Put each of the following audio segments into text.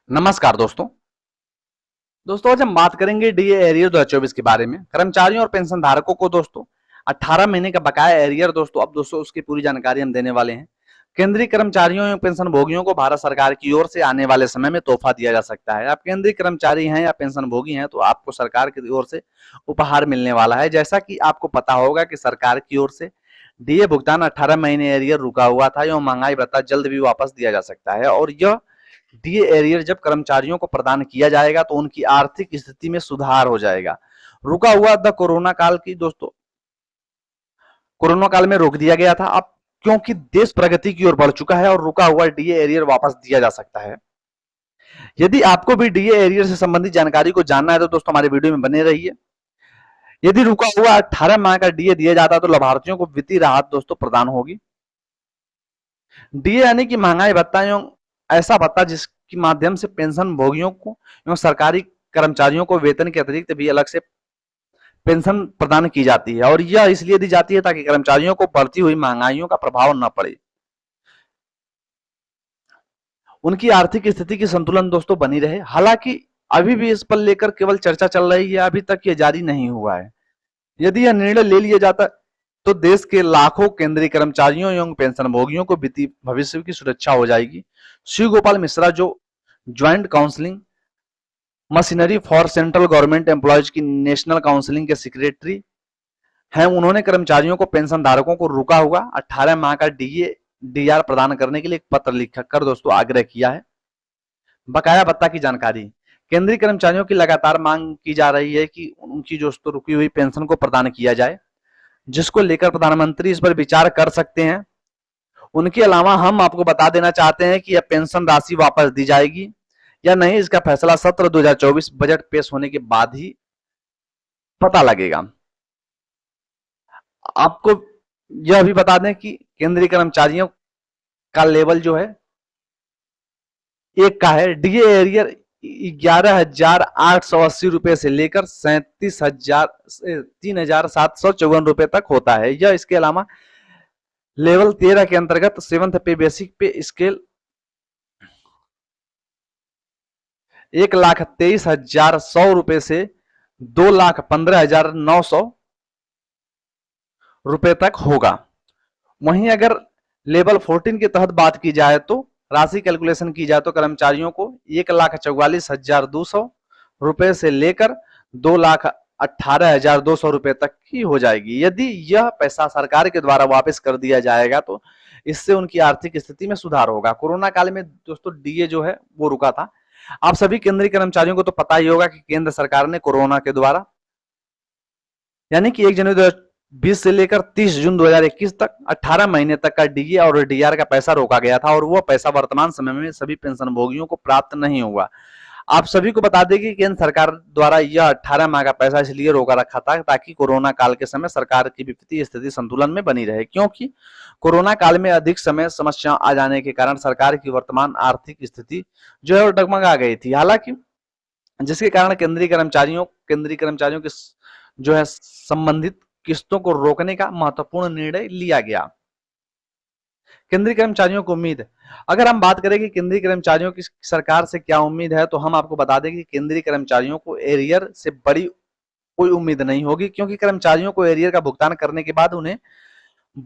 नमस्कार दोस्तों। आज हम बात करेंगे डीए एरियर 2024 के बारे में। कर्मचारियों और पेंशन धारकों को दोस्तों 18 महीने का बकाया एरियर अब उसकी पूरी जानकारी हम देने वाले हैं। केंद्रीय कर्मचारियों एवं पेंशन भोगियों को भारत सरकार की ओर से आने वाले समय में तोहफा दिया जा सकता है। आप केंद्रीय कर्मचारी हैं या पेंशन भोगी हैं तो आपको सरकार की ओर से उपहार मिलने वाला है। जैसा कि आपको पता होगा कि सरकार की ओर से डीए भुगतान 18 महीने एरियर रुका हुआ था, एवं महंगाई भत्ता जल्द भी वापस दिया जा सकता है। और यह डीए एरियर जब कर्मचारियों को प्रदान किया जाएगा तो उनकी आर्थिक स्थिति में सुधार हो जाएगा। रुका हुआ द कोरोना काल की कोरोना काल में रोक दिया गया था। अब क्योंकि देश प्रगति की ओर बढ़ चुका है और रुका हुआ डीए एरियर वापस दिया जा सकता है। यदि आपको भी डीए एरियर से संबंधित जानकारी को जानना है तो दोस्तों हमारे वीडियो में बने रहिए। यदि रुका हुआ 18 माह का डीए दिया जाता तो लाभार्थियों को वित्तीय राहत प्रदान होगी। डीए यानी कि महंगाई भत्ता एवं ऐसा भत्ता जिसके माध्यम से पेंशन भोगियों को एवं सरकारी कर्मचारियों को वेतन के अतिरिक्त भी अलग से पेंशन प्रदान की जाती है, और यह इसलिए दी जाती है ताकि कर्मचारियों को बढ़ती हुई महंगाइयों का प्रभाव न पड़े, उनकी आर्थिक स्थिति की संतुलन बनी रहे। हालांकि अभी भी इस पर लेकर केवल चर्चा चल रही है, अभी तक यह जारी नहीं हुआ है। यदि यह निर्णय ले लिया जाता तो देश के लाखों केंद्रीय कर्मचारियों एवं पेंशन भोगियों को वित्तीय भविष्य की सुरक्षा हो जाएगी। शिव गोपाल मिश्रा, जो joint counselling machinery for central government employees की नेशनल काउंसिलिंग के सेक्रेटरी हैं, उन्होंने कर्मचारियों को पेंशन धारकों को रुका हुआ 18 माह का डीए डीआर प्रदान करने के लिए एक पत्र लिखकर आग्रह किया है। बकाया भत्ता की जानकारी। केंद्रीय कर्मचारियों की लगातार मांग की जा रही है कि उनकी रुकी हुई पेंशन को प्रदान किया जाए, जिसको लेकर प्रधानमंत्री इस पर विचार कर सकते हैं। उनके अलावा हम आपको बता देना चाहते हैं कि यह पेंशन राशि वापस दी जाएगी या नहीं, इसका फैसला सत्र 2024 बजट पेश होने के बाद ही पता लगेगा। आपको यह भी बता दें कि केंद्रीय कर्मचारियों का लेवल एक का है। डीए एरियर 11,880 रुपए से लेकर 37,3,754 रुपए तक होता है। यह इसके अलावा लेवल 13 के अंतर्गत 7th पे बेसिक पे स्केल 1,23,100 रुपए से 2,15,900 रुपए तक होगा। वहीं अगर लेवल 14 के तहत बात की जाए तो राशि कैलकुलेशन की जाए तो कर्मचारियों को 1,44,200 रुपए से लेकर 2,18,200 रुपए तक की हो जाएगी। यदि यह पैसा सरकार के द्वारा वापस कर दिया जाएगा तो इससे उनकी आर्थिक स्थिति में सुधार होगा। कोरोना काल में डीए वो रुका था। आप सभी केंद्रीय कर्मचारियों को तो पता ही होगा कि केंद्र सरकार ने कोरोना के द्वारा यानी कि 1 जनवरी 2020 से लेकर 30 जून 2021 तक 18 महीने तक का डीए और डीआर का पैसा रोका गया था, और वह पैसा वर्तमान समय में सभी पेंशन भोगियों को प्राप्त नहीं हुआ। आप सभी को बता दें कि केंद्र सरकार द्वारा यह 18 माह का पैसा इसलिए रोका रखा था ताकि कोरोना काल के समय सरकार की वित्तीय स्थिति संतुलन में बनी रहे, क्योंकि कोरोना काल में अधिक समय समस्या आ जाने के कारण सरकार की वर्तमान आर्थिक स्थिति डगमगा गई थी। हालांकि जिसके कारण केंद्रीय कर्मचारियों की संबंधित किस्तों को रोकने का महत्वपूर्ण निर्णय लिया गया। केंद्रीय कर्मचारियों को उम्मीद। अगर हम बात करें कि केंद्रीय कर्मचारियों की सरकार से क्या उम्मीद है तो हम आपको बता दें कि केंद्रीय कर्मचारियों को एरियर से बड़ी कोई उम्मीद नहीं होगी, क्योंकि कर्मचारियों को एरियर का भुगतान करने के बाद उन्हें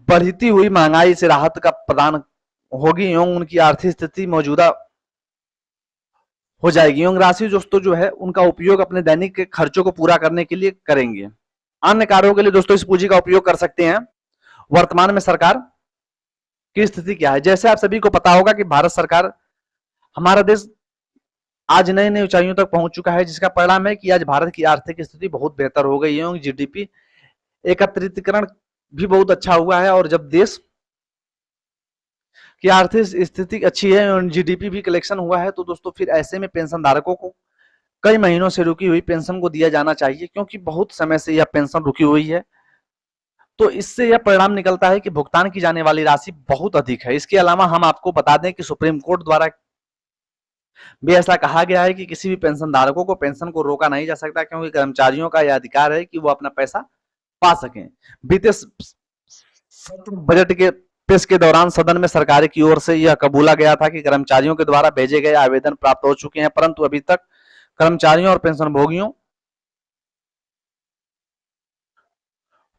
बढ़ती हुई महंगाई से राहत का प्रदान होगी एवं उनकी आर्थिक स्थिति मौजूदा हो जाएगी एवं राशि उनका उपयोग अपने दैनिक खर्चों को पूरा करने के लिए करेंगे। अन्य कार्यों के लिए इस पूंजी का उपयोग कर सकते हैं। वर्तमान में सरकार की स्थिति क्या है? जैसे आप सभी को पता होगा कि भारत सरकार, हमारा देश आज नई नई ऊंचाइयों तक पहुंच चुका है, जिसका परिणाम है कि आज भारत की आर्थिक स्थिति बहुत बेहतर हो गई है एवं जीडीपी एकत्रीकरण भी बहुत अच्छा हुआ है। और जब देश की आर्थिक स्थिति अच्छी है और जीडीपी भी कलेक्शन हुआ है तो फिर ऐसे में पेंशन धारकों को कई महीनों से रुकी हुई पेंशन को दिया जाना चाहिए, क्योंकि बहुत समय से यह पेंशन रुकी हुई है। तो इससे यह परिणाम निकलता है कि भुगतान की जाने वाली राशि बहुत अधिक है। इसके अलावा हम आपको बता दें कि सुप्रीम कोर्ट द्वारा भी ऐसा कहा गया है कि किसी भी पेंशन धारकों को पेंशन को रोका नहीं जा सकता, क्योंकि कर्मचारियों का यह अधिकार है कि वो अपना पैसा पा सकें। बीते बजट के पेश के दौरान सदन में सरकार की ओर से यह कबूला गया था कि कर्मचारियों के द्वारा भेजे गए आवेदन प्राप्त हो चुके हैं, परंतु अभी तक कर्मचारियों और पेंशनभोगियों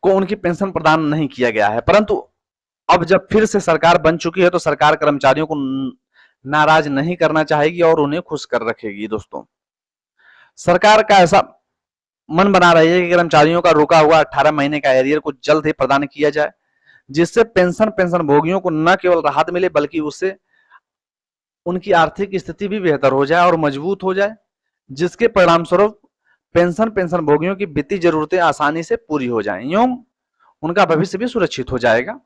को उनकी पेंशन प्रदान नहीं किया गया है। परंतु अब जब फिर से सरकार बन चुकी है तो सरकार कर्मचारियों को नाराज नहीं करना चाहेगी और उन्हें खुश कर रखेगी। दोस्तों, सरकार का ऐसा मन बना रही है कि कर्मचारियों का रुका हुआ 18 महीने का एरियर को जल्द ही प्रदान किया जाए, जिससे पेंशन भोगियों को न केवल राहत मिले बल्कि उससे उनकी आर्थिक स्थिति भी बेहतर हो जाए और मजबूत हो जाए, जिसके परिणाम स्वरूप पेंशन भोगियों की वित्तीय जरूरतें आसानी से पूरी हो जाएं एवं उनका भविष्य भी सुरक्षित हो जाएगा।